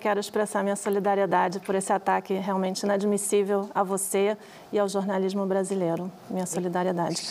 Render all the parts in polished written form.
Quero expressar minha solidariedade por esse ataque realmente inadmissível a você e ao jornalismo brasileiro. Minha solidariedade.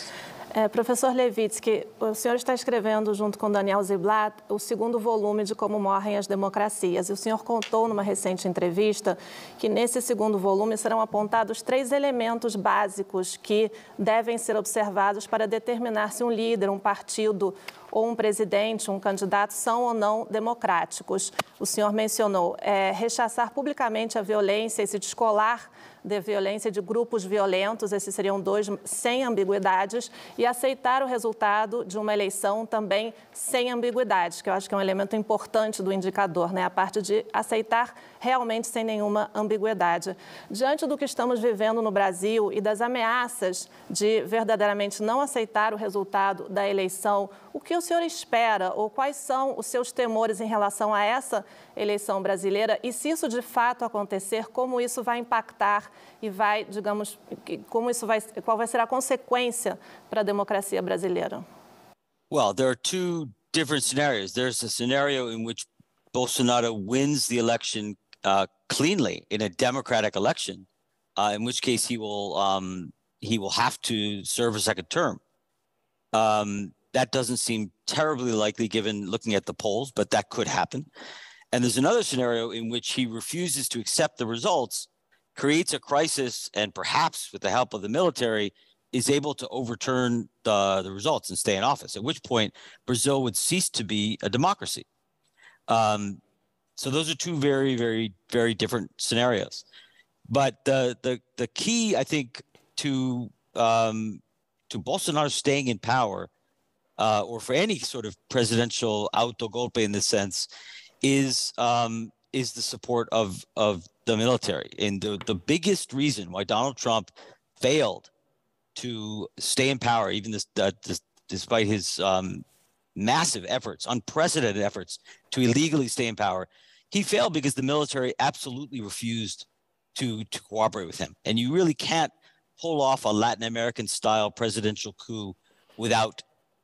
Professor Levitsky, o senhor está escrevendo, junto com Daniel Ziblatt, o segundo volume de Como Morrem as Democracias. E o senhor contou numa recente entrevista que nesse segundo volume serão apontados 3 elementos básicos que devem ser observados para determinar se um líder, um partido ou um presidente, um candidato são ou não democráticos. O senhor mencionou rechaçar publicamente a violência e se descolar de violência de grupos violentos, esses seriam 2 sem ambiguidades, e aceitar o resultado de uma eleição também sem ambiguidades, que eu acho que é um elemento importante do indicador, né? A parte de aceitar realmente sem nenhuma ambiguidade. Diante do que estamos vivendo no Brasil e das ameaças de verdadeiramente não aceitar o resultado da eleição, o que o senhor espera ou quais são os seus temores em relação a essa eleição brasileira e se isso de fato acontecer, como isso vai impactar e vai, digamos, qual vai ser a consequência para a democracia brasileira? Well, there are 2 different scenarios. There's a scenario in which Bolsonaro wins the election cleanly in a democratic election, in which case he will have to serve a second term. That doesn't seem terribly likely given looking at the polls, but that could happen. And there's another scenario in which he refuses to accept the results, creates a crisis, and perhaps with the help of the military is able to overturn the results and stay in office, at which point Brazil would cease to be a democracy. So those are 2 very, very, very different scenarios. But the key, I think, to Bolsonaro staying in power, or for any sort of presidential autogolpe in this sense, is the support of the military. And the biggest reason why Donald Trump failed to stay in power, even despite his massive efforts, unprecedented efforts to illegally stay in power, he failed because the military absolutely refused to cooperate with him. And you really can't pull off a Latin American-style presidential coup without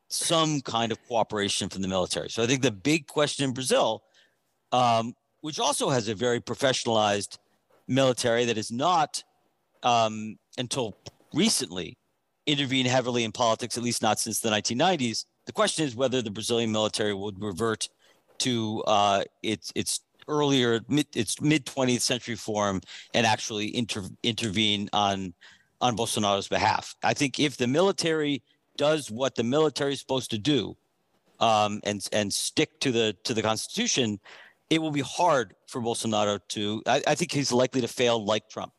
some kind of cooperation from the military. So I think the big question in Brazil, which also has a very professionalized military that is not, until recently, intervened heavily in politics, at least not since the 1990s. The question is whether the Brazilian military would revert to its mid-20th century form and actually intervene on Bolsonaro's behalf. I think if the military does what the military is supposed to do, and stick to the Constitution, it will be hard for Bolsonaro to. I think he's likely to fail like Trump.